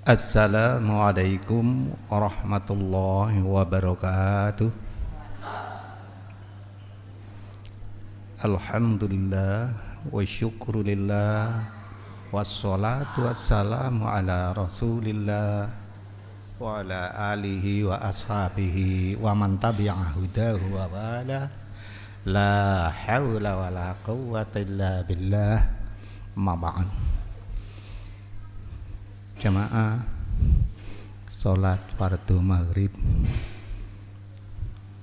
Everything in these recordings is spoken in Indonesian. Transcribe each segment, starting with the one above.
Assalamualaikum warahmatullahi wabarakatuh. Alhamdulillah wa syukrulillah wassalatu wassalamu ala rasulillah wa ala alihi wa ashabihi wa man tabi'a hudahu wa wala. La hawla wa la quwwata illa billah. Ma ba'd. Jamaah salat fardu maghrib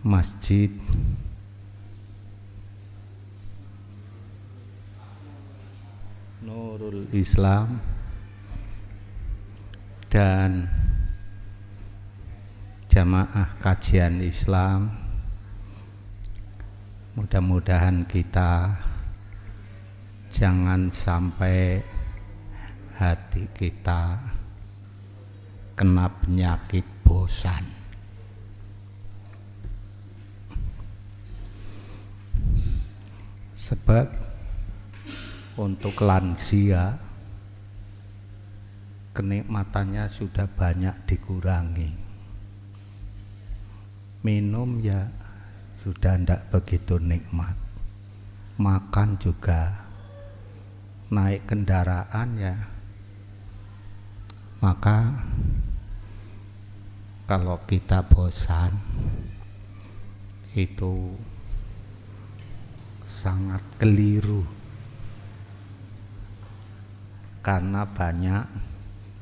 Masjid Nurul Islam dan jamaah kajian Islam, mudah-mudahan kita jangan sampai hati kita kena penyakit bosan. Sebab untuk lansia kenikmatannya sudah banyak dikurangi. Minum ya sudah tidak begitu nikmat. Makan juga, naik kendaraan ya. Maka kalau kita bosan itu sangat keliru, karena banyak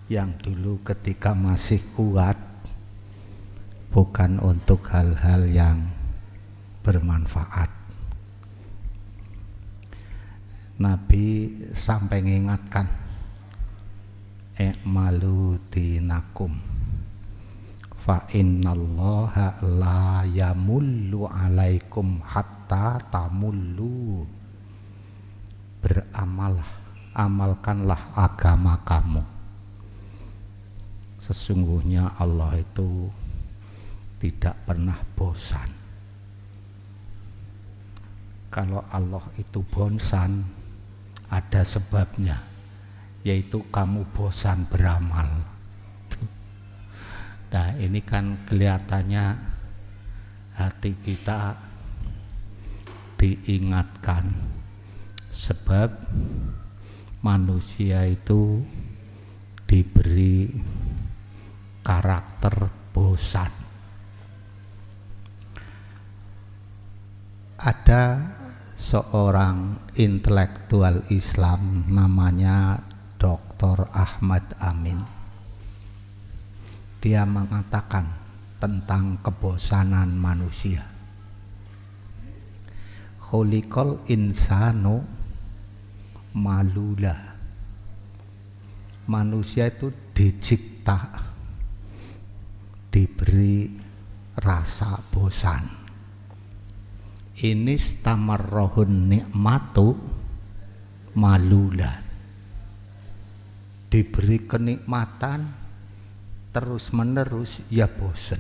yang dulu ketika masih kuat bukan untuk hal-hal yang bermanfaat. Nabi sampai mengingatkan, i'malu dinakum fa innallaha la yamullu alaikum hatta tamullu. Beramallah, amalkanlah agama kamu, sesungguhnya Allah itu tidak pernah bosan. Kalau Allah itu bosan, ada sebabnya, yaitu kamu bosan beramal. Nah, ini kan kelihatannya hati kita diingatkan, sebab manusia itu diberi karakter bosan. Ada seorang intelektual Islam namanya Dr. Ahmad Amin. Dia mengatakan tentang kebosanan manusia. Khuliqal insanu malula. Manusia itu dicipta diberi rasa bosan. Ini stamarrohun nikmatu malula. Diberi kenikmatan terus menerus ya bosan.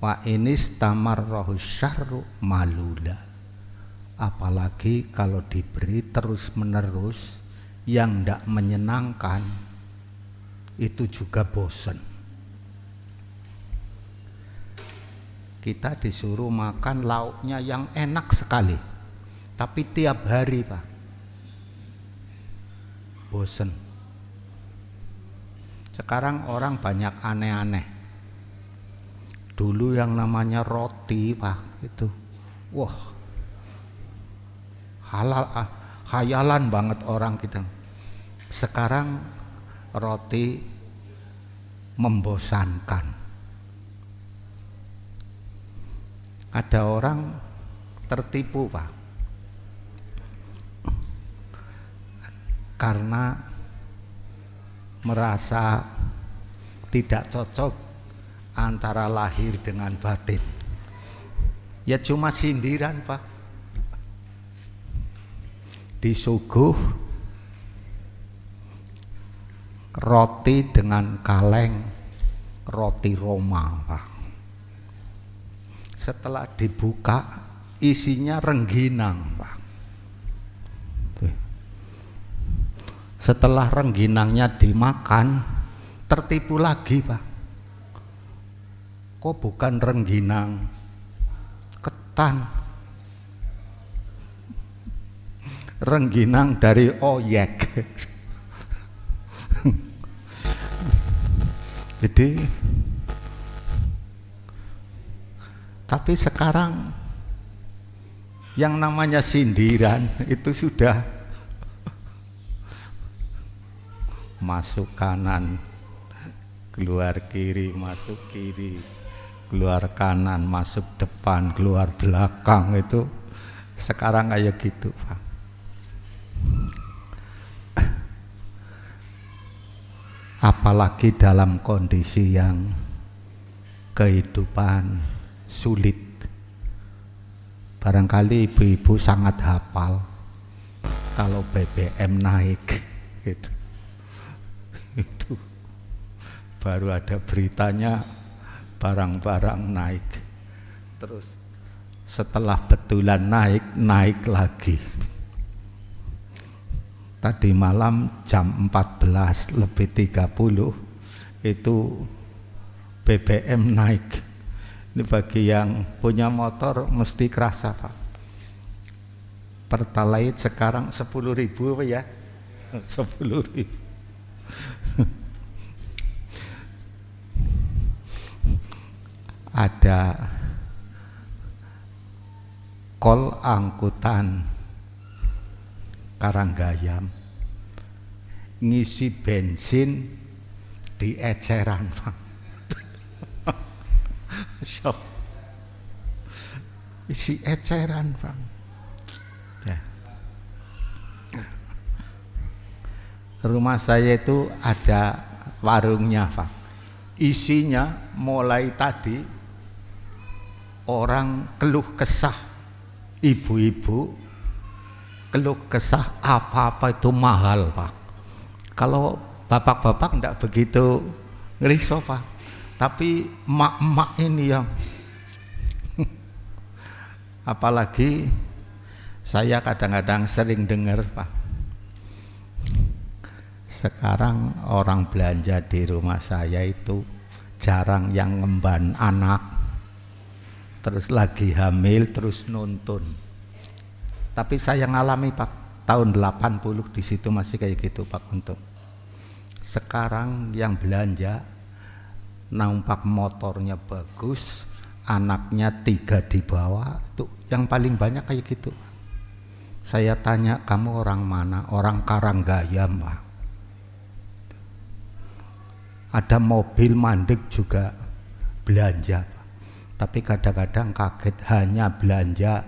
Wa ini stamarrohus syarru malula. Apalagi kalau diberi terus menerus yang tidak menyenangkan, itu juga bosan. Kita disuruh makan lauknya yang enak sekali, tapi tiap hari Pak, bosan. Sekarang orang banyak aneh-aneh. Dulu yang namanya roti Pak, itu wah halal, khayalan banget orang kita. Sekarang roti membosankan. Ada orang tertipu Pak, karena merasa tidak cocok antara lahir dengan batin. Ya cuma sindiran Pak. Disuguh roti dengan kaleng, roti Roma Pak. Setelah dibuka isinya rengginang Pak. Setelah rengginangnya dimakan, tertipu lagi, Pak. Kok bukan rengginang, ketan. Rengginang dari oyek. Jadi, tapi sekarang yang namanya sindiran itu sudah masuk kanan, keluar kiri, masuk kiri, keluar kanan, masuk depan, keluar belakang. Itu sekarang kayak gitu, Pak. Apalagi dalam kondisi yang kehidupan sulit. Barangkali ibu-ibu sangat hafal kalau BBM naik gitu. Itu baru ada beritanya, barang-barang naik, terus setelah betulan naik lagi. Tadi malam jam 14:30 itu BBM naik. Ini bagi yang punya motor mesti kerasa, Pak. Pertalite sekarang 10.000 apa ya? 10.000. Ada kol angkutan Karanggayam ngisi bensin di eceran, Pak. Isi eceran, Pak. Ya. Rumah saya itu ada warungnya, Pak. Isinya mulai tadi orang keluh kesah, ibu-ibu keluh kesah apa-apa itu mahal, Pak. Kalau bapak-bapak enggak begitu ngerisau, Pak. Tapi emak-emak ini yang apalagi saya kadang-kadang sering dengar, Pak. Sekarang orang belanja di rumah saya itu jarang yang ngemban anak, terus lagi hamil, terus nuntun. Tapi saya ngalami, Pak, tahun 80 di situ masih kayak gitu, Pak. Untuk sekarang yang belanja nampak motornya bagus, anaknya 3 di bawah, itu yang paling banyak kayak gitu. Saya tanya, kamu orang mana? Orang Karanggayam, Pak. Ada mobil mandek juga belanja, Pak. Tapi kadang-kadang kaget hanya belanja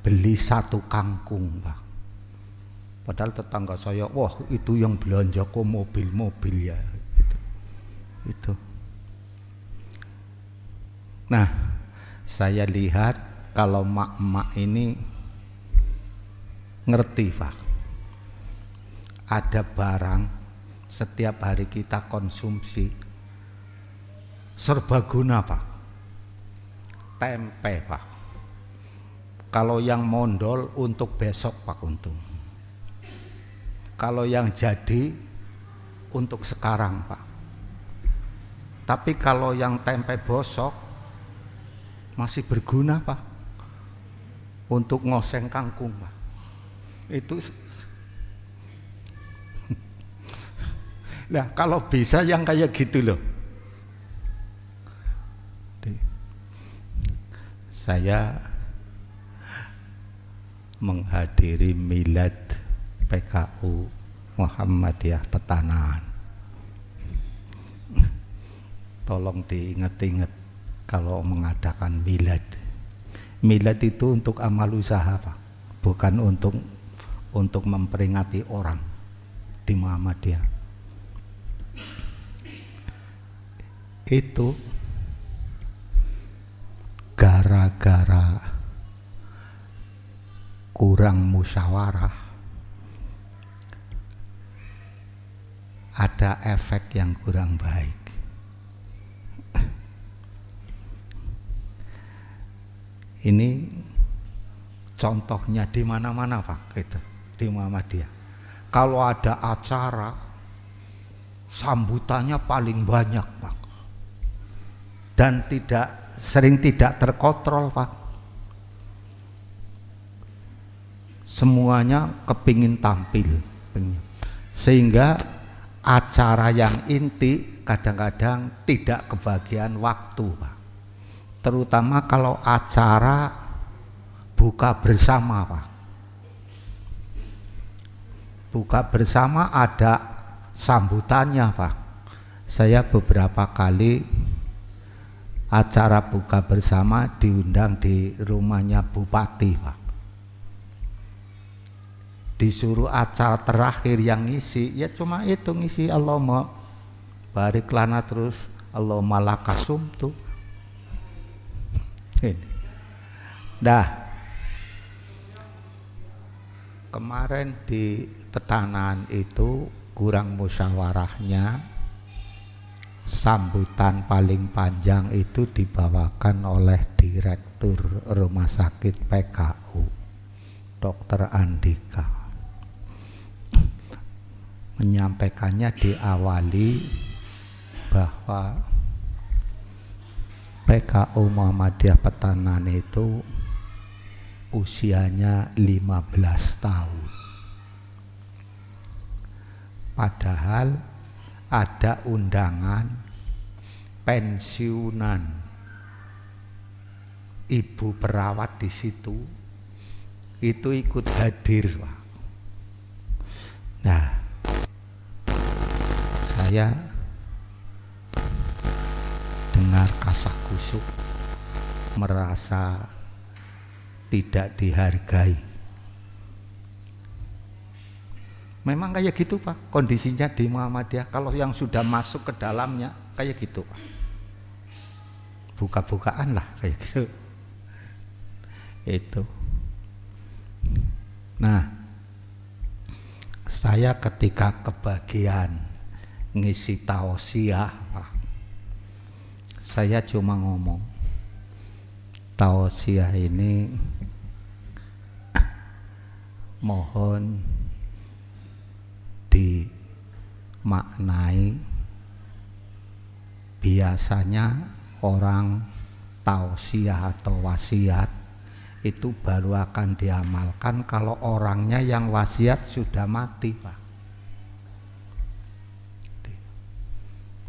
beli 1 kangkung, Pak. Padahal tetangga saya, wah itu yang belanja kok mobil-mobil ya, gitu. Itu. Nah, saya lihat kalau mak-mak ini ngerti, Pak. Ada barang setiap hari kita konsumsi serbaguna, Pak. Tempe, Pak. Kalau yang mondol untuk besok, Pak Untung. Kalau yang jadi untuk sekarang, Pak. Tapi kalau yang tempe bosok masih berguna, Pak. Untuk ngoseng kangkung, Pak. Itu. Nah, kalau bisa yang kayak gitu loh. Saya menghadiri milad PKU Muhammadiyah Petanahan. Tolong diingat-ingat kalau mengadakan milad. Milad itu untuk amal usaha, Pak, bukan untuk memperingati orang di Muhammadiyah. Itu gara-gara kurang musyawarah, ada efek yang kurang baik. Ini contohnya di mana-mana, Pak, gitu, di Muhammadiyah. kalau ada acara sambutannya paling banyak, Pak. Dan sering tidak terkontrol, Pak. Semuanya kepingin tampil, sehingga acara yang inti kadang-kadang tidak kebagian waktu, Pak. Terutama kalau acara buka bersama, Pak. Buka bersama ada sambutannya, Pak. Saya beberapa kali acara buka bersama diundang di rumahnya bupati, Pak. Disuruh acara terakhir yang ngisi, ya cuma itu ngisi Allahumma barik lana terus Allahumma lakasum tuh. Dah. Kemarin di Tetanan itu kurang musyawarahnya, sambutan paling panjang itu dibawakan oleh Direktur Rumah Sakit PKU, Dr. Andika. Menyampaikannya diawali bahwa PKU Muhammadiyah Petanan itu usianya 15 tahun. Padahal ada undangan pensiunan ibu perawat di situ, itu ikut hadir, Pak. Nah, saya dengar kasak-kusuk, merasa tidak dihargai. Memang kayak gitu, Pak, kondisinya di Muhammadiyah. Kalau yang sudah masuk ke dalamnya kayak gitu, Pak. Buka-bukaan lah kayak gitu. Itu. Nah, saya ketika kebagian ngisi tausiah, Pak, saya cuma ngomong, tausiah ini mohon dimaknai. Biasanya orang tausiah atau wasiat itu baru akan diamalkan kalau orangnya yang wasiat sudah mati, Pak.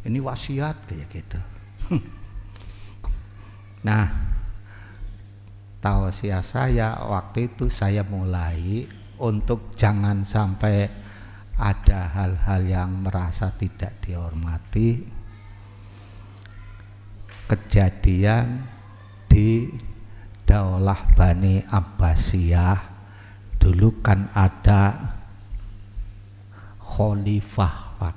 Ini wasiat kayak gitu. Nah, tausiah saya waktu itu saya mulai untuk jangan sampai ada hal-hal yang merasa tidak dihormati. Kejadian di Daulah Bani Abbasiyah dulu kan ada khalifah, Pak,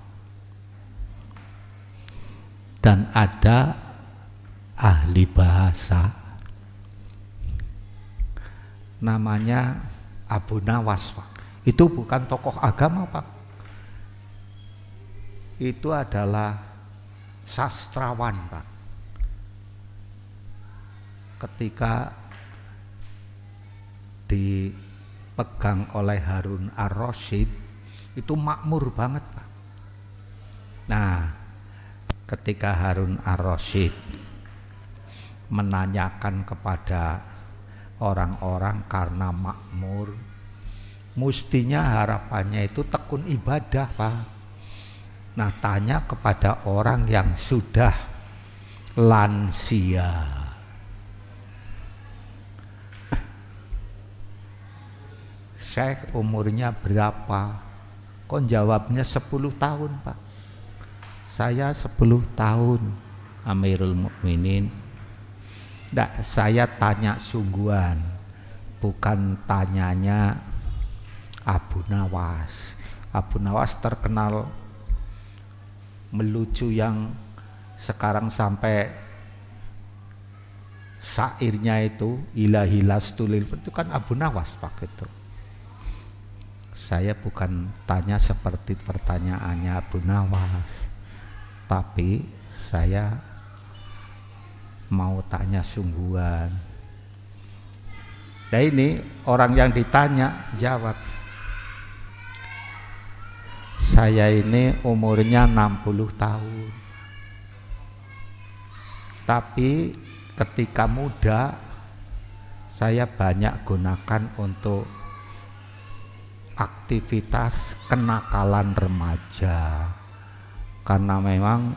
dan ada ahli bahasa namanya Abu Nawas, Pak. Itu bukan tokoh agama, Pak. Itu adalah sastrawan, Pak. Ketika dipegang oleh Harun ar-Rasyid itu makmur banget, Pak. Nah, ketika Harun ar-Rasyid menanyakan kepada orang-orang karena makmur, mestinya harapannya itu tekun ibadah, Pak. Nah, tanya kepada orang yang sudah lansia. Syekh umurnya berapa? Kok jawabnya 10 tahun, Pak. Saya 10 tahun, Amirul Mukminin. Nggak, saya tanya sungguhan, bukan tanyanya Abu Nawas. Abu Nawas terkenal melucu yang sekarang sampai syairnya itu ilahi lastulil, itu kan Abu Nawas, Pak. Itu saya bukan tanya seperti pertanyaannya Abu Nawas, tapi saya mau tanya sungguhan. Nah, ini orang yang ditanya jawab, Saya ini umurnya 60 tahun. Tapi ketika muda saya banyak gunakan untuk aktivitas kenakalan remaja. Karena memang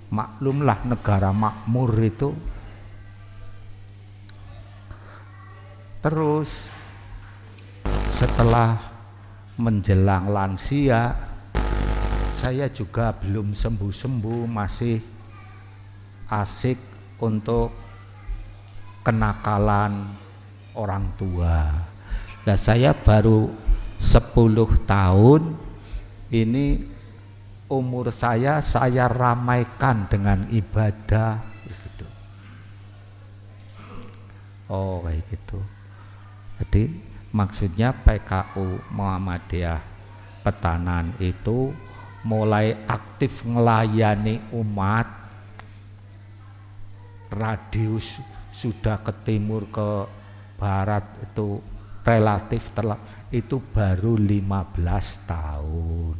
maklumlah negara makmur itu. Terus setelah menjelang lansia, saya juga belum sembuh-sembuh, masih asik untuk kenakalan orang tua. Nah, saya baru 10 tahun ini umur saya ramaikan dengan ibadah gitu. Oh kayak gitu. Jadi maksudnya PKU Muhammadiyah Petanan itu mulai aktif melayani umat, radius sudah ke timur ke barat itu relatif itu baru 15 tahun.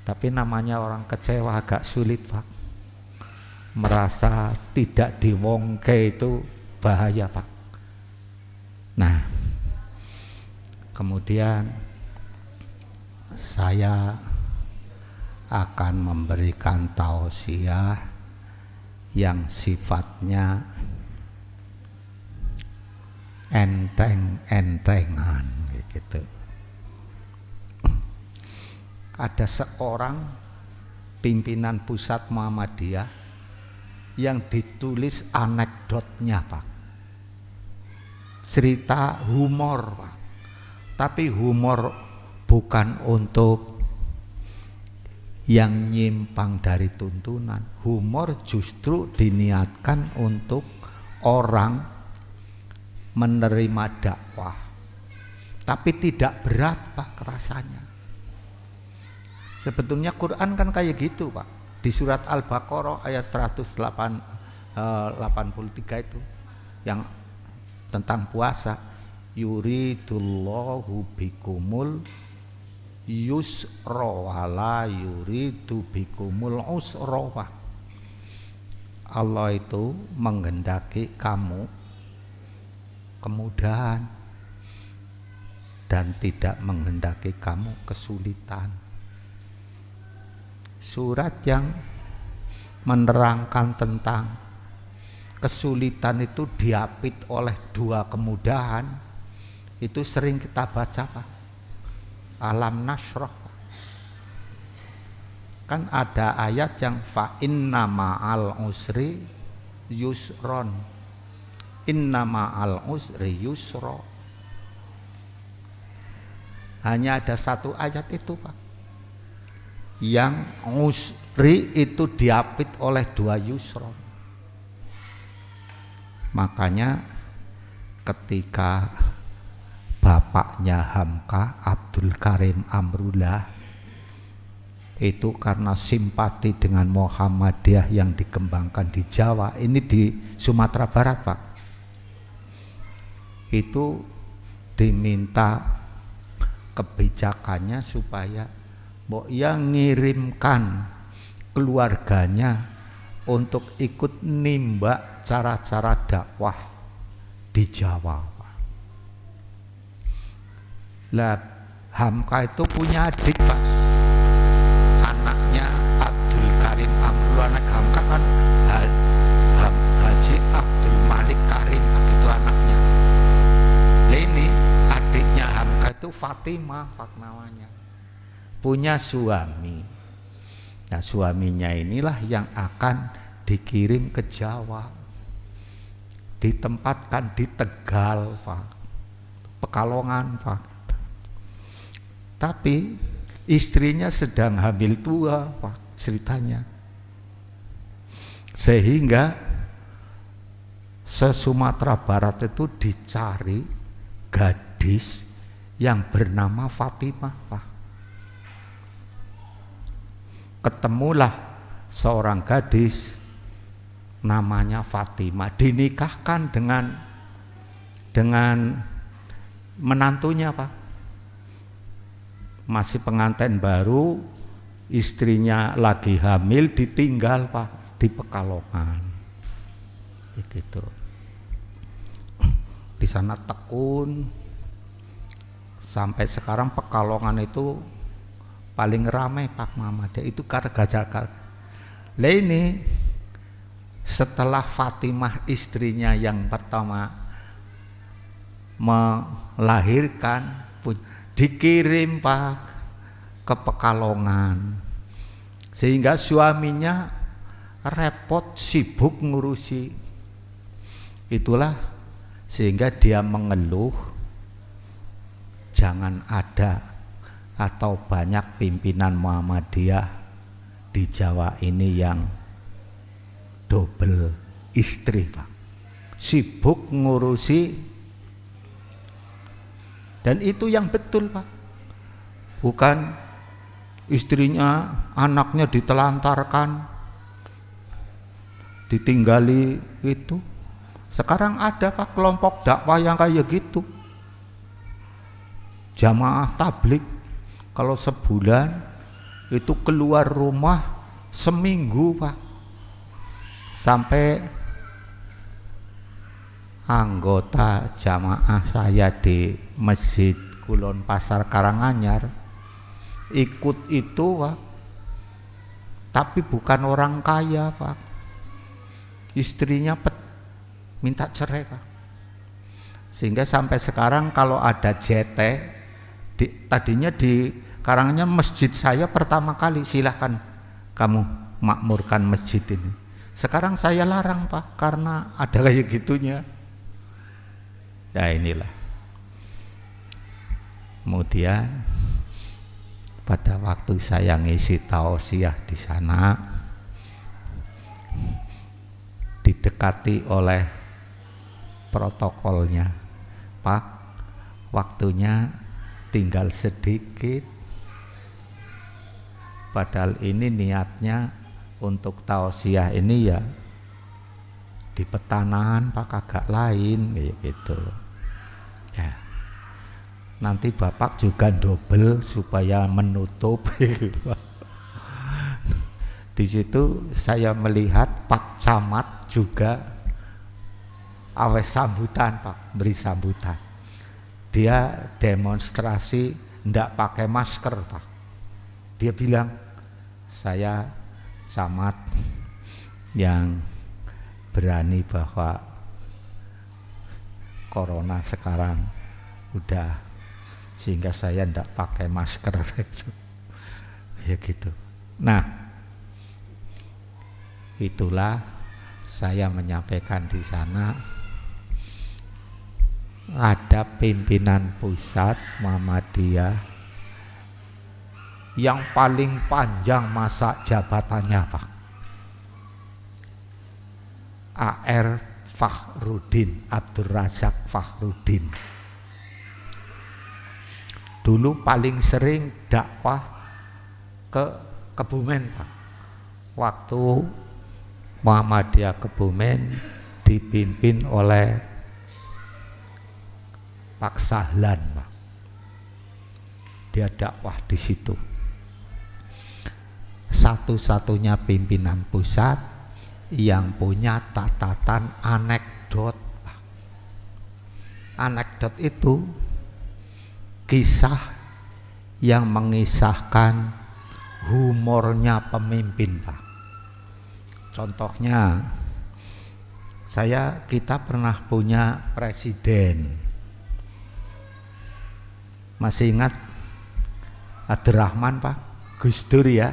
Tapi namanya orang kecewa agak sulit, Pak. Merasa tidak diwongke itu bahaya, Pak. Nah, kemudian saya akan memberikan tausiah yang sifatnya enteng-entengan gitu. Ada seorang pimpinan pusat Muhammadiyah yang ditulis anekdotnya, Pak. Cerita humor, Pak. Tapi humor bukan untuk yang nyimpang dari tuntunan. Humor justru diniatkan untuk orang menerima dakwah. Tapi tidak berat, Pak, rasanya. Sebetulnya Quran kan kayak gitu, Pak. Di surat Al-Baqarah ayat 183 itu yang tentang puasa, yuridullahu bikumul yusra wala yuridu bikumul usra. Allah itu menghendaki kamu kemudahan dan tidak menghendaki kamu kesulitan. Surat yang menerangkan tentang kesulitan itu diapit oleh dua kemudahan itu sering kita baca, Pak. Alam nashrah. Kan ada ayat yang fa inna ma'al usri yusron, inna ma'al usri yusra. Hanya ada satu ayat itu, Pak, yang usri itu diapit oleh dua yusron. Makanya ketika bapaknya Hamka, Abdul Karim Amrullah, itu karena simpati dengan Muhammadiyah yang dikembangkan di Jawa, ini di Sumatera Barat, Pak, itu diminta kebijakannya supaya ia ngirimkan keluarganya untuk ikut nimba cara-cara dakwah di Jawa. Lah, Hamka itu punya adik, Pak. Anaknya Abdul Karim Amrullah, anak Hamka kan Haji Abdul Malik Karim, itu anaknya. Lah ini adiknya Hamka itu Fatimah, Pak, namanya. Punya suami. Nah, suaminya inilah yang akan dikirim ke Jawa, ditempatkan di Tegal, Pak, Pekalongan, Pak. Tapi istrinya sedang hamil tua, Pak, ceritanya. Sehingga se-Sumatera Barat itu dicari gadis yang bernama Fatimah, Pak. Ketemulah seorang gadis namanya Fatimah, dinikahkan dengan menantunya, Pak. masih pengantin baru, istrinya lagi hamil, ditinggal Pak di Pekalongan. Begitu. Di sana tekun sampai sekarang. Pekalongan itu paling ramai Pak Muhammadiyah itu gara-gara. Lah ini setelah Fatimah istrinya yang pertama melahirkan, dikirim Pak ke Pekalongan, sehingga suaminya repot sibuk ngurusi. Itulah sehingga dia mengeluh, jangan ada atau banyak pimpinan Muhammadiyah di Jawa ini yang double istri Pak, sibuk ngurusi. Dan itu yang betul Pak, bukan istrinya, anaknya ditelantarkan, ditinggali itu. Sekarang ada Pak kelompok dakwah yang kayak gitu, jamaah tablik, kalau sebulan itu keluar rumah seminggu Pak, sampai anggota jamaah saya di Masjid Kulon Pasar Karanganyar ikut itu Pak, tapi bukan orang kaya Pak, istrinya minta cerai Pak, sehingga sampai sekarang kalau ada JT tadinya di Karanganyar masjid saya pertama kali, silahkan kamu makmurkan masjid ini, sekarang saya larang Pak karena ada kayak gitunya. Ya inilah. Kemudian pada waktu saya ngisi tausiah di sana, didekati oleh protokolnya, Pak, waktunya tinggal sedikit, padahal ini niatnya untuk tausiah ini ya di petanahan Pak, kagak lain gitu ya. Nanti Bapak juga double supaya menutup. Di situ saya melihat Pak Camat juga awes sambutan Pak, beri sambutan. Dia demonstrasi ndak pakai masker Pak. Dia bilang, saya camat yang berani bahwa corona sekarang udah, sehingga saya ndak pakai masker gitu. Ya gitu. Nah, itulah saya menyampaikan di sana ada pimpinan pusat Muhammadiyah yang paling panjang masa jabatannya Pak, AR Fakhrudin, Abdul Razak Fakhrudin. Dulu paling sering dakwah ke Kebumen Pak, waktu Muhammadiyah Kebumen dipimpin oleh Pak Sahlan Pak. Dia dakwah di situ. Satu-satunya pimpinan pusat yang punya catatan anekdot. Anekdot itu kisah yang mengisahkan humornya pemimpin Pak. Contohnya, kita pernah punya presiden, masih ingat Abdurrahman Pak, Gus Dur ya.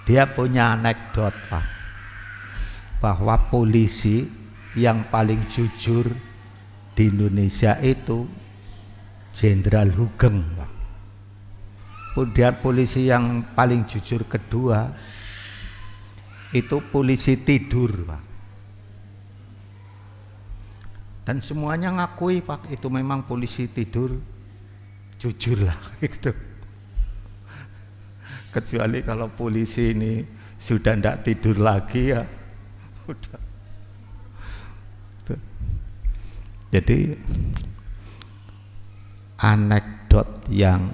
Dia punya anekdot Pak, bahwa polisi yang paling jujur di Indonesia itu Jenderal Hugeng Pak. Kemudian polisi yang paling jujur kedua itu polisi tidur Pak. Dan semuanya ngakui Pak, itu memang polisi tidur jujur lah gitu. Kecuali kalau polisi ini sudah tidak tidur lagi ya udah. Jadi anekdot yang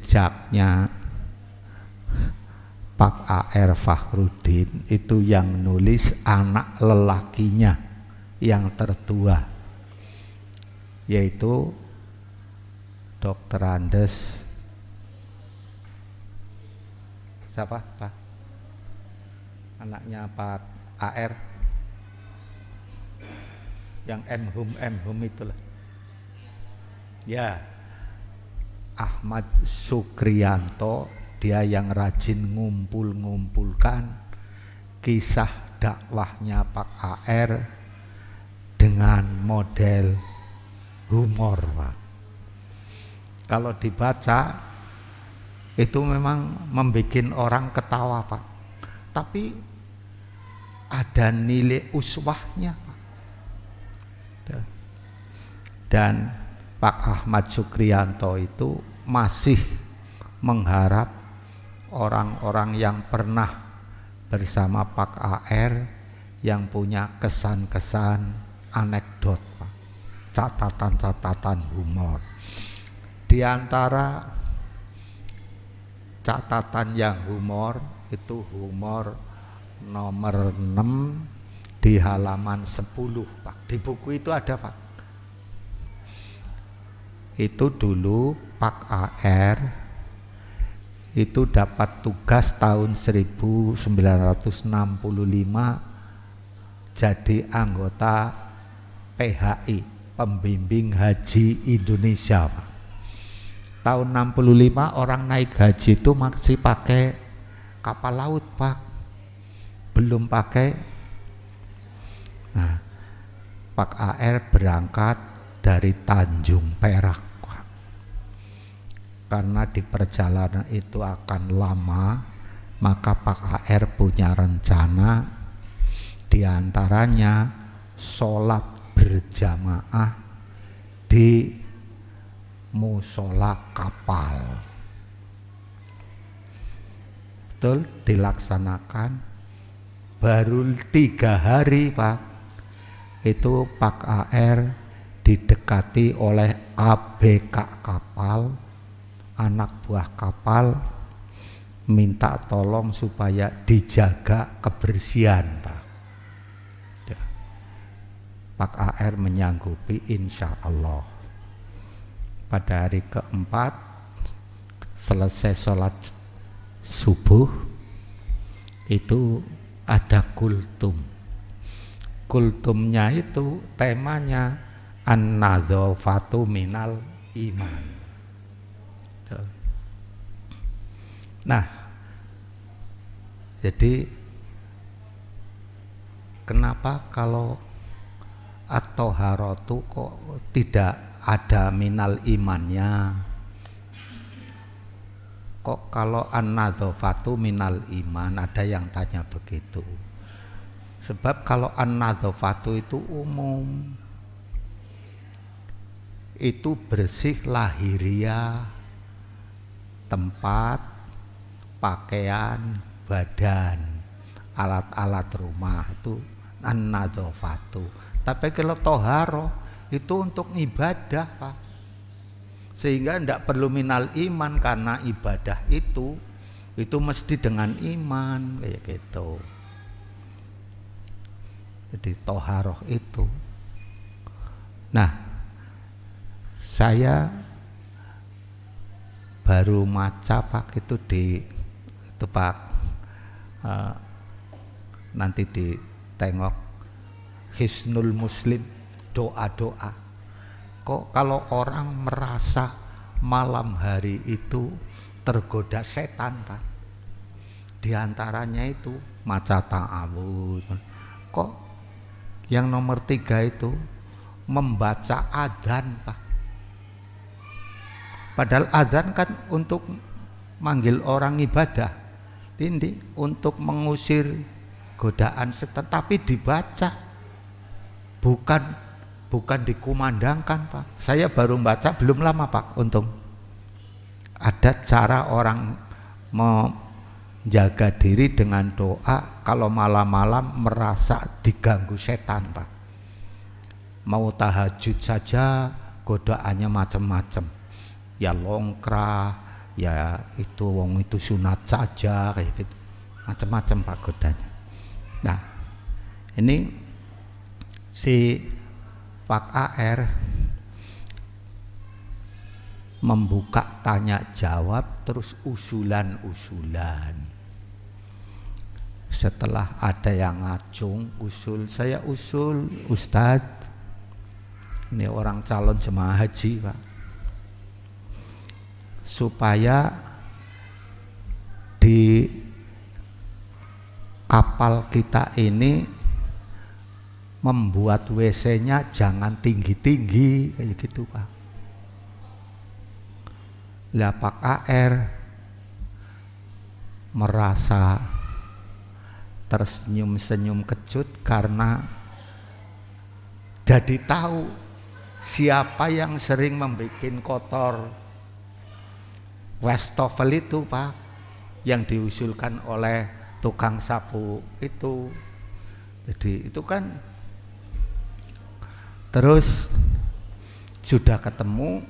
bijaknya Pak A.R. Fakhruddin itu yang nulis anak lelakinya yang tertua, yaitu Dr. Andes siapa Pak? Anaknya Pak A.R. yang M.Hum itulah ya, Ahmad Sukriyanto. Dia yang rajin ngumpulkan kisah dakwahnya Pak A.R. dengan model humor, Pak. Kalau dibaca itu memang membuat orang ketawa, Pak. Tapi ada nilai uswahnya, Pak. Dan Pak Ahmad Sukriyanto itu masih mengharap orang-orang yang pernah bersama Pak A.R. yang punya kesan-kesan anekdot, Pak. Catatan-catatan humor. Di antara catatan yang humor itu humor nomor 6 di halaman 10, Pak. Di buku itu ada, Pak. Itu dulu Pak A.R. itu dapat tugas tahun 1965 jadi anggota PHI, Pembimbing Haji Indonesia, Pak. Tahun 65 orang naik haji itu masih pakai kapal laut, Pak. Belum pakai. Nah, Pak A.R. berangkat dari Tanjung Perak, Pak. Karena di perjalanan itu akan lama, maka Pak A.R. punya rencana, diantaranya sholat berjamaah di musola kapal. Betul, dilaksanakan. Baru 3 hari, Pak, itu Pak A.R. didekati oleh ABK kapal, anak buah kapal, minta tolong supaya dijaga kebersihan, Pak. Pak A.R. menyanggupi, insya Allah. Pada hari keempat selesai sholat subuh itu ada kultum. Kultumnya itu temanya an-nadzafatu minal iman. Nah, jadi kenapa kalau at-thaharatu kok tidak ada minal imannya? Kok kalau an-nadzafatu minal iman? Ada yang tanya begitu. Sebab kalau an-nadzafatu itu umum, itu bersih lahiriah, tempat, pakaian, badan, alat-alat rumah, itu an-nadzafatu. Tapi kalau toharoh itu untuk ibadah, Pak. Sehingga tidak perlu minal iman, karena ibadah itu mesti dengan iman, kayak gitu. Jadi toharoh itu. Nah, saya baru maca, Pak, itu Pak, nanti ditengok Hisnul Muslim, doa-doa. Kok kalau orang merasa malam hari itu tergoda setan, Pak, diantaranya itu maca ta'awudz. Kok yang nomor 3 itu membaca adzan, Pak. Padahal adzan kan untuk manggil orang ibadah, ini untuk mengusir godaan setan, tapi dibaca, bukan dikumandangkan, Pak. Saya baru baca belum lama, Pak, untung. Ada cara orang menjaga diri dengan doa kalau malam-malam merasa diganggu setan, Pak. Mau tahajud saja godaannya macam-macam. Ya longkrah, ya itu wong itu sunat saja kayak gitu, macam-macam Pak godanya. Nah ini si Pak AR membuka tanya jawab terus usulan-usulan. Setelah ada yang ngacung usul, saya usul, Ustadz, ini orang calon jemaah haji Pak, supaya di kapal kita ini membuat WC-nya jangan tinggi-tinggi kayak gitu Pak. Lah Pak AR merasa tersenyum-senyum kecut karena jadi tahu siapa yang sering membuat kotor wastafel itu Pak, yang diusulkan oleh tukang sapu itu. Jadi itu kan terus sudah ketemu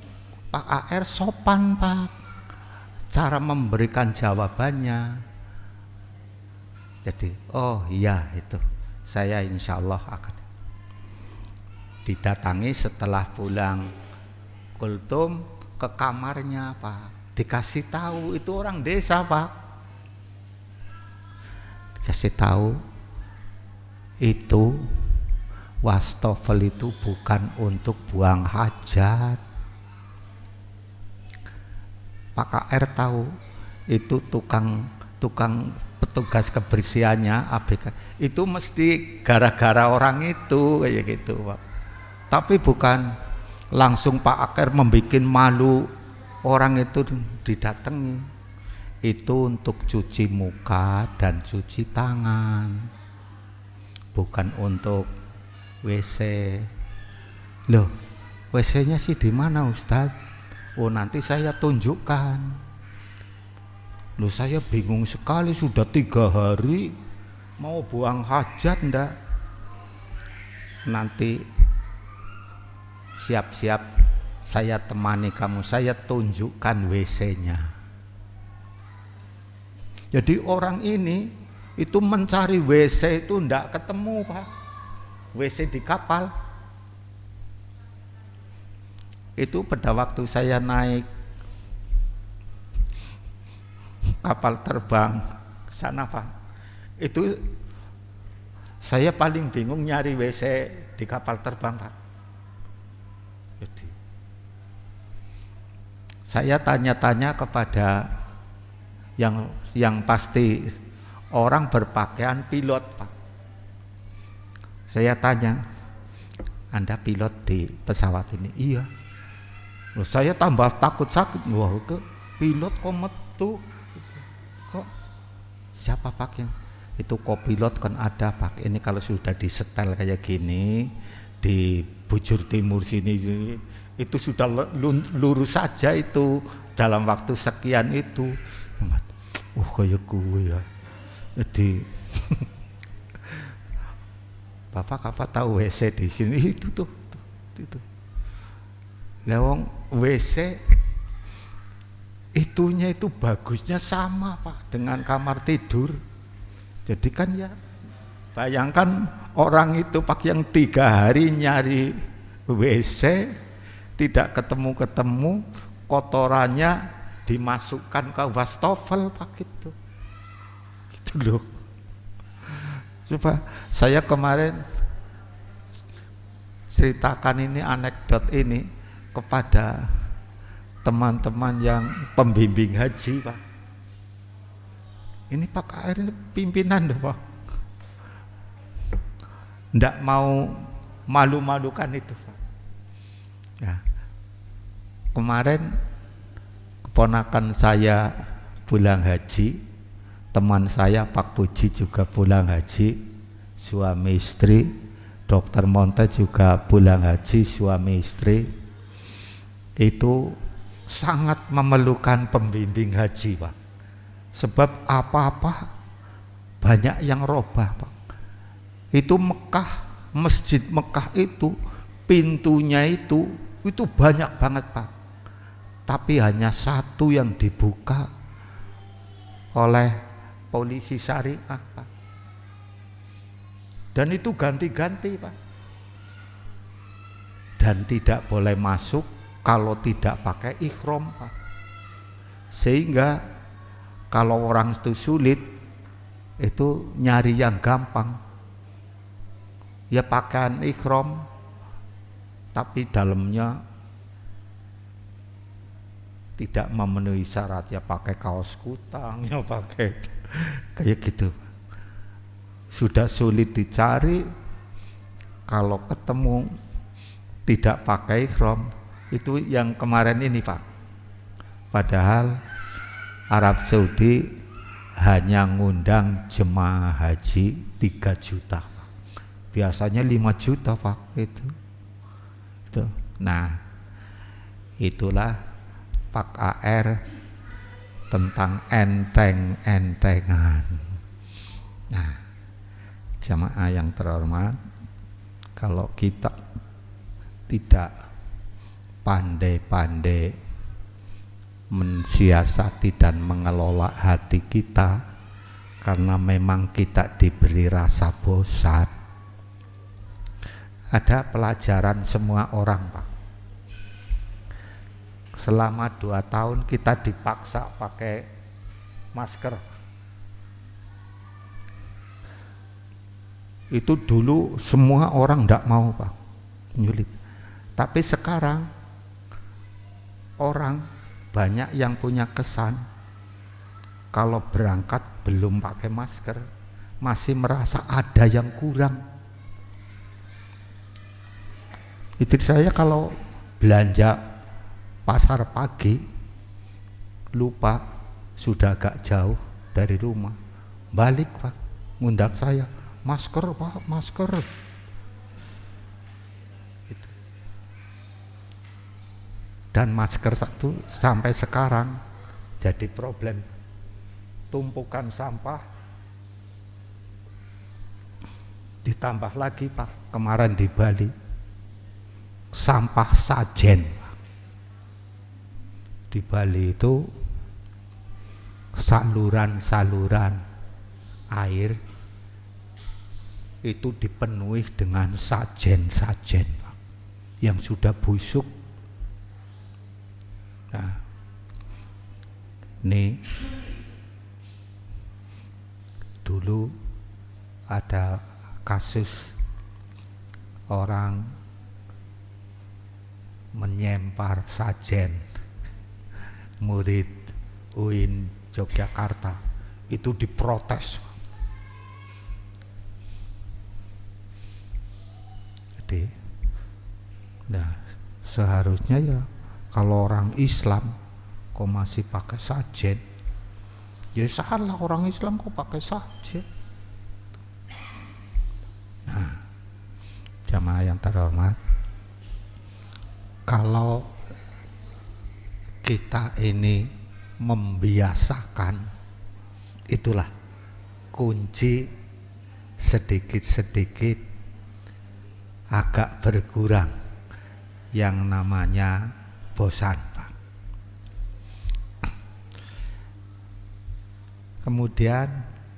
Pak AR sopan Pak cara memberikan jawabannya. Jadi oh iya itu saya insya Allah akan didatangi setelah pulang kultum ke kamarnya Pak, dikasih tahu itu orang desa Pak, dikasih tahu itu wastafel itu bukan untuk buang hajat. Pak AR tahu itu tukang petugas kebersihannya ABK itu mesti gara-gara orang itu kayak gitu Pak. Tapi bukan langsung Pak AR membuat malu orang itu didatangi. Itu untuk cuci muka dan cuci tangan, bukan untuk WC. Loh, WC-nya sih di mana Ustadz? Oh nanti saya tunjukkan. Loh saya bingung sekali, sudah 3 hari mau buang hajat ndak. Nanti siap-siap saya temani kamu, saya tunjukkan WC-nya. Jadi orang ini itu mencari WC itu ndak ketemu Pak, WC di kapal. Itu pada waktu saya naik kapal terbang ke sana Pak, itu saya paling bingung nyari WC di kapal terbang Pak. Jadi saya tanya-tanya kepada yang pasti orang berpakaian pilot Pak. Saya tanya, Anda pilot di pesawat ini? Iya. Loh, saya tambah takut sakit. Wah, ke pilot kok metu? Kok siapa Pak yang itu kopilot kan ada Pak. Ini kalau sudah disetel kayak gini di bujur timur sini itu sudah lurus saja itu dalam waktu sekian itu. Kayak gue ya. Jadi Bapak apa tahu WC di sini itu tuh. Lewong WC itunya itu bagusnya sama Pak dengan kamar tidur. Jadi kan ya bayangkan orang itu Pak yang 3 hari nyari WC tidak ketemu, kotorannya dimasukkan ke wastafel Pak gitu loh. Coba saya kemarin ceritakan ini anekdot ini kepada teman-teman yang pembimbing haji Pak. Ini Pak AR ini pimpinan loh Pak, ndak mau malu-malukan itu Pak. Ya. Kemarin keponakan saya pulang haji, teman saya Pak Puji juga pulang haji, suami istri, Dokter Monte juga pulang haji, suami istri. Itu sangat memerlukan pembimbing haji Pak, sebab apa-apa banyak yang robah Pak. Itu Mekah, masjid Mekah itu pintunya itu banyak banget Pak, tapi hanya satu yang dibuka oleh polisi syariah, Pak. Dan itu ganti-ganti, Pak. Dan tidak boleh masuk kalau tidak pakai ihram, Pak. Sehingga kalau orang itu sulit, itu nyari yang gampang. Ya pakaian ihram, tapi dalamnya tidak memenuhi syarat, ya pakai kaos kutang, ya pakai kayak gitu. Sudah sulit dicari, kalau ketemu tidak pakai ihram, itu yang kemarin ini, Pak. Padahal Arab Saudi hanya ngundang jemaah haji 3 juta, Pak. Biasanya 5 juta, Pak, itu. Nah, itulah Pak AR tentang enteng-entengan. Nah, jamaah yang terhormat, kalau kita tidak pandai-pandai mensiasati dan mengelola hati kita, karena memang kita diberi rasa bosan. Ada pelajaran semua orang, Pak. Selama 2 tahun kita dipaksa pakai masker. Itu dulu semua orang tidak mau, Pak, nyulit. Tapi sekarang orang banyak yang punya kesan kalau berangkat belum pakai masker, masih merasa ada yang kurang. Itu saya kalau belanja pasar pagi lupa, sudah agak jauh dari rumah, balik, Pak, ngundang saya, masker, Pak, masker. Gitu. Dan masker satu sampai sekarang jadi problem. Tumpukan sampah, ditambah lagi, Pak, kemarin di Bali sampah sajen. Di Bali itu saluran-saluran air itu dipenuhi dengan sajen-sajen, Pak, yang sudah busuk. Nah, ini dulu ada kasus orang menyempar sajen, murid UIN Yogyakarta, itu diprotes. Jadi, nah, seharusnya ya kalau orang Islam kok masih pakai sajen, ya salah orang Islam kok pakai sajen. Nah, jamaah yang terhormat, kalau kita ini membiasakan, itulah kunci sedikit-sedikit agak berkurang yang namanya bosan, Pak. Kemudian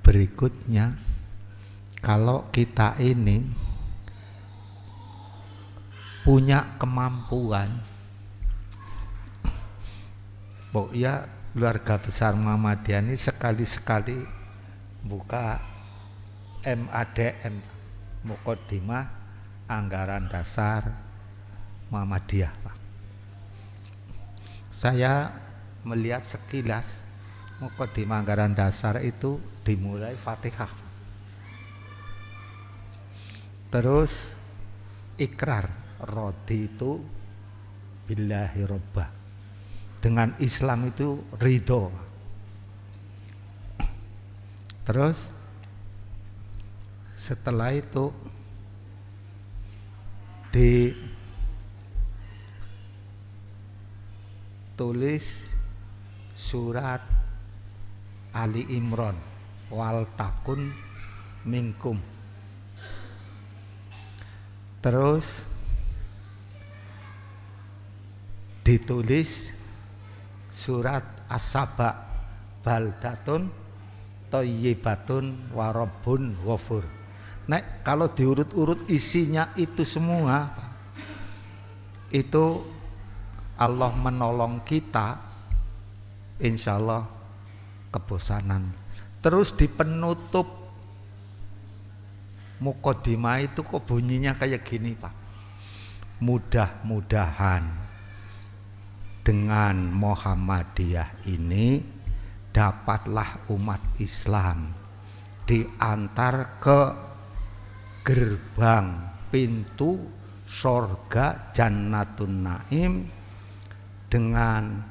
berikutnya, kalau kita ini punya kemampuan, ya keluarga besar Muhammadiyah ini sekali-sekali buka MADM, Muqaddimah Anggaran Dasar Muhammadiyah, Pak. Saya melihat sekilas Muqaddimah Anggaran Dasar itu dimulai Fatihah, terus ikrar raditu billahi robba, dengan Islam itu ridho. Terus setelah itu ditulis surat Ali Imran, wal takun minkum. Terus ditulis surat As-Saba, baldatun thayyibatun wa rabbun ghafur. Nek kalau diurut-urut isinya itu semua, itu Allah menolong kita, insya Allah kebosanan. Terus di penutup mukodimah itu kok bunyinya kayak gini Pak, mudah-mudahan dengan Muhammadiyah ini dapatlah umat Islam diantar ke gerbang pintu sorga Jannatun Naim dengan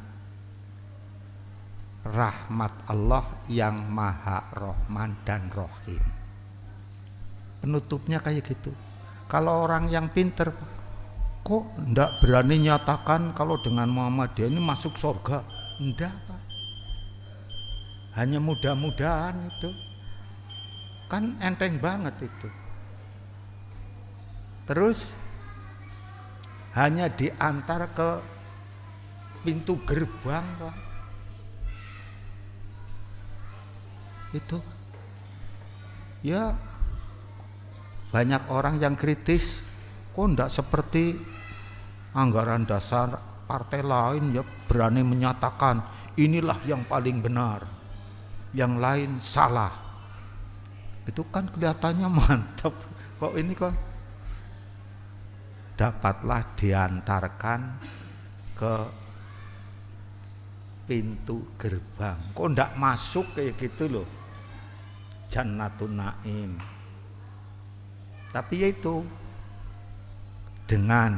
rahmat Allah yang Maha Rahman dan Rahim. Penutupnya kayak gitu. Kalau orang yang pinter, kok ndak berani nyatakan kalau dengan Muhammadiyah ini masuk surga? Ndak Pak. Hanya mudah-mudahan itu. Kan enteng banget itu. Terus hanya diantar ke pintu gerbang Pak. Itu ya banyak orang yang kritis, kok ndak seperti anggaran dasar partai lain ya berani menyatakan inilah yang paling benar, yang lain salah. Itu kan kelihatannya mantap. Kok ini kok dapatlah diantarkan ke pintu gerbang, kok ndak masuk kayak gitu loh, Jannatun Naim. Tapi yaitu dengan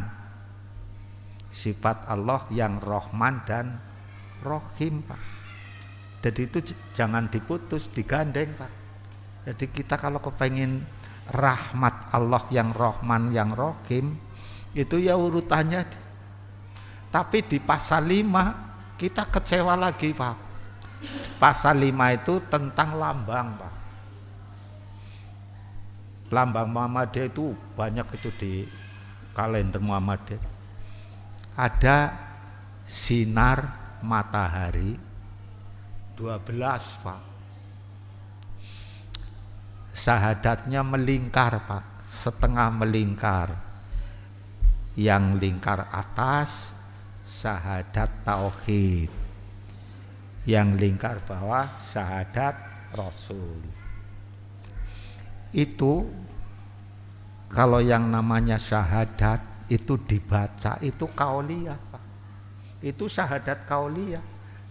sifat Allah yang Rahman dan Rahim Pak. Jadi itu jangan diputus, digandeng Pak. Jadi kita kalau kepengen rahmat Allah yang Rahman yang Rahim, itu ya urutannya. Tapi di pasal 5 kita kecewa lagi Pak. Pasal 5 itu tentang lambang Pak. Lambang Muhammadiyah itu banyak itu di kalender Muhammadiyah. Ada sinar matahari 12 Pak. Sahadatnya melingkar Pak, setengah melingkar. Yang lingkar atas syahadat tauhid, yang lingkar bawah syahadat Rasul. Itu kalau yang namanya syahadat itu dibaca itu kauliyah Pak. Itu syahadat kauliyah.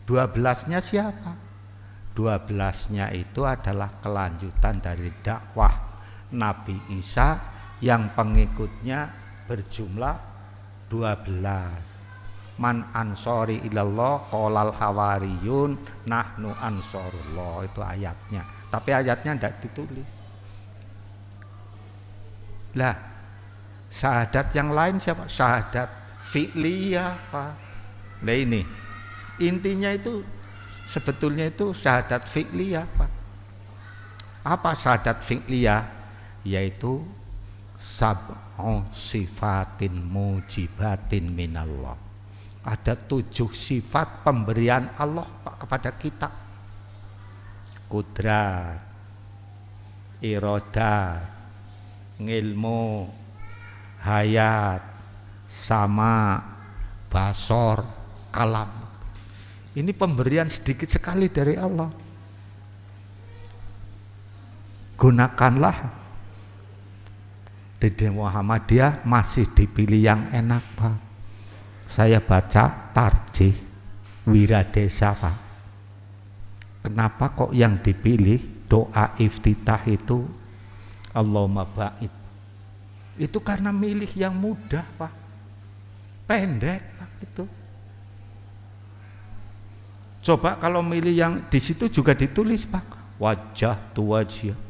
12-nya siapa? 12-nya itu adalah kelanjutan dari dakwah Nabi Isa yang pengikutnya berjumlah 12. Man ansori ilallah qolal hawariyun nahnu ansorullah, itu ayatnya. Tapi ayatnya tidak ditulis. Lah, syahadat yang lain siapa? Syahadat fi'liyah Pak. Nah ini intinya itu sebetulnya itu syahadat fi'liyah Pak. Apa syahadat fi'liyah? Yaitu sab'u sifatin mujibatin minallah. Ada 7 sifat pemberian Allah Pak kepada kita. Kudrat, iradat, ngilmu, hayat, sama, basor, kalam. Ini pemberian sedikit sekali dari Allah. Gunakanlah. Di Muhammadiyah masih dipilih yang enak Pak. Saya baca tarjih wiradesa Pak. Kenapa kok yang dipilih doa iftitah itu Allahumma ba'id? Itu karena milih yang mudah Pak, pendek Pak itu. Coba kalau milih yang di situ juga ditulis Pak, wajah tu wajah.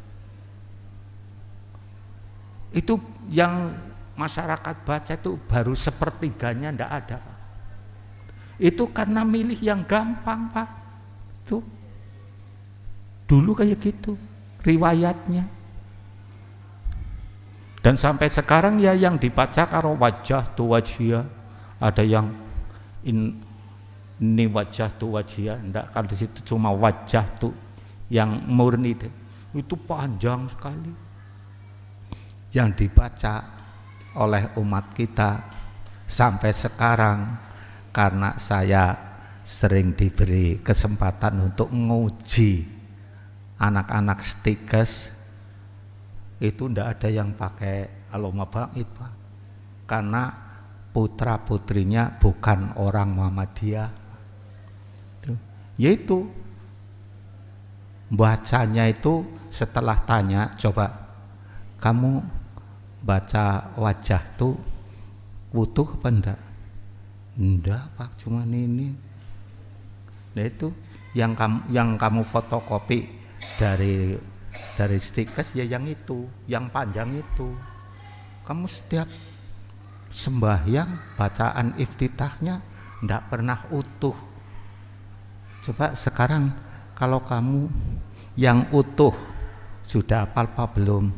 Itu yang masyarakat baca itu baru sepertiganya ndak ada Pak. Itu karena milih yang gampang Pak. Itu dulu kayak gitu riwayatnya. Dan sampai sekarang ya yang dibaca karo wajah tu wajah. Ada yang ini wajah tuh wajah, enggak, kalau di situ cuma wajah tuh yang murni itu panjang sekali yang dibaca oleh umat kita sampai sekarang. Karena saya sering diberi kesempatan untuk menguji anak-anak stikes, itu ndak ada yang pakai Allahumma ba'id, Pak, karena putra putrinya bukan orang Muhammadiyah. Yaitu bacanya itu setelah tanya, coba kamu baca wajah tuh wutuh apa enggak? Enggak, Pak, cuma ini. Nah itu yang kamu fotokopi dari stikers ya, yang itu, yang panjang itu. Kamu setiap sembahyang bacaan iftitahnya enggak pernah utuh. Coba sekarang kalau kamu yang utuh sudah hafal apa belum?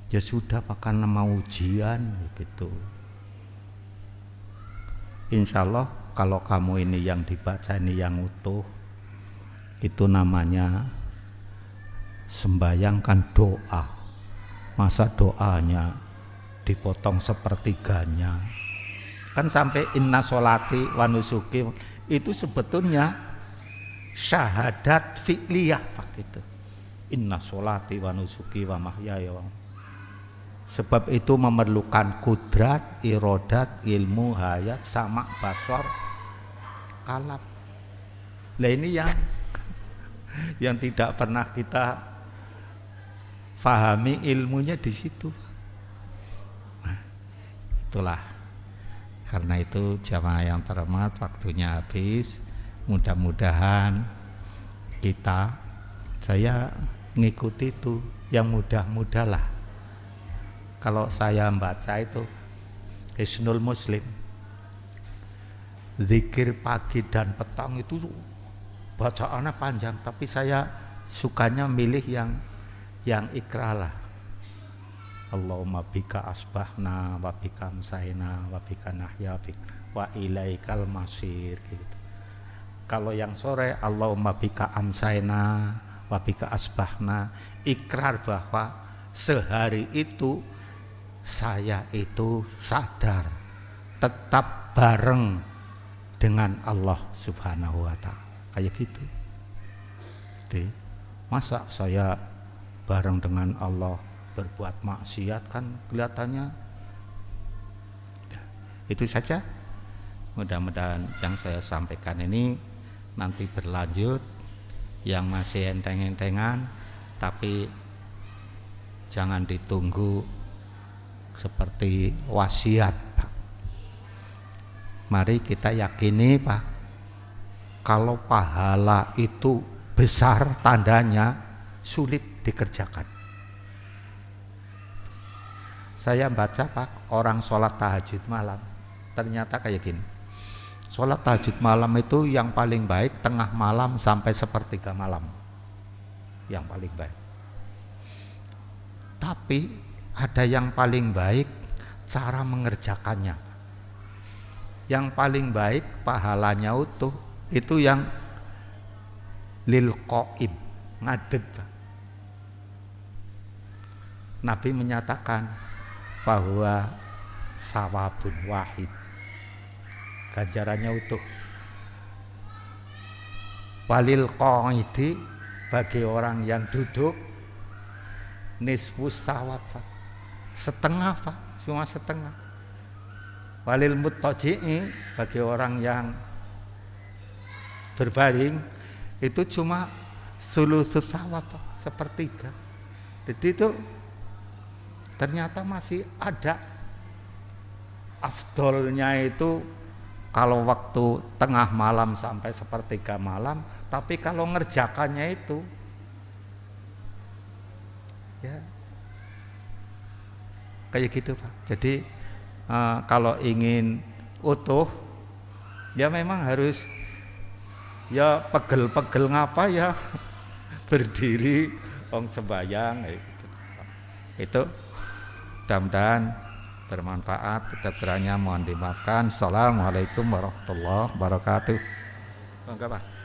Ya sudah, Pak, karena mau ujian gitu. Insya Allah kalau kamu ini yang dibaca ini yang utuh, itu namanya sembahyang kan doa. Masa doanya dipotong sepertiganya? Kan sampai inna sholati wa nusuki itu sebetulnya syahadat fi'liyah, Pak, itu. Inna sholati wa nusuki wa mahyaya wa. Sebab itu memerlukan kudrat, irodat, ilmu, hayat, sama, basar, kalab. Nah ini yang tidak pernah kita fahami ilmunya di situ. Nah, itulah. Karena itu jamaah yang terhormat, waktunya habis. Mudah-mudahan saya ngikuti itu yang mudah-mudah lah. Kalau saya membaca itu Hisnul Muslim, zikir pagi dan petang itu bacaannya panjang, tapi saya sukanya milih yang ikra lah. Allahumma bika asbahna wa bika amsayna wa bika nahya wa ilaikal masir gitu. Kalau yang sore Allahumma bika amsayna wa bika asbahna, ikrar bahwa sehari itu saya itu sadar tetap bareng dengan Allah Subhanahu wa ta'ala, kayak gitu. Jadi masa saya bareng dengan Allah berbuat maksiat, kan kelihatannya. Itu saja, mudah-mudahan yang saya sampaikan ini nanti berlanjut. Yang masih enteng-entengan tapi jangan ditunggu seperti wasiat, Pak. Mari kita yakini, Pak, kalau pahala itu besar, tandanya sulit dikerjakan. Saya baca, Pak, orang sholat tahajud malam, ternyata kayak gini. Sholat tahajud malam itu yang paling baik tengah malam sampai sepertiga malam, yang paling baik. Tapi ada yang paling baik cara mengerjakannya. Yang paling baik pahalanya utuh itu yang lil qaim, ngadeg. Nabi menyatakan bahwa sawabun wahid, ganjarannya utuh. Walil qaidi, bagi orang yang duduk, nisfus sawab, setengah, Pak, cuma setengah. Walil muttaji'i, bagi orang yang berbaring, itu cuma sulusus sawab, Pak, sepertiga. Jadi itu ternyata masih ada afdolnya itu kalau waktu tengah malam sampai sepertiga malam, tapi kalau ngerjakannya itu ya kayak gitu, Pak. Jadi kalau ingin utuh ya memang harus ya pegel-pegel ngapa ya berdiri sembahyang gitu. Itu mudah-mudahan bermanfaat. Kekurangannya mohon dimaafkan. Assalamualaikum warahmatullahi wabarakatuh. Enggak, Pak.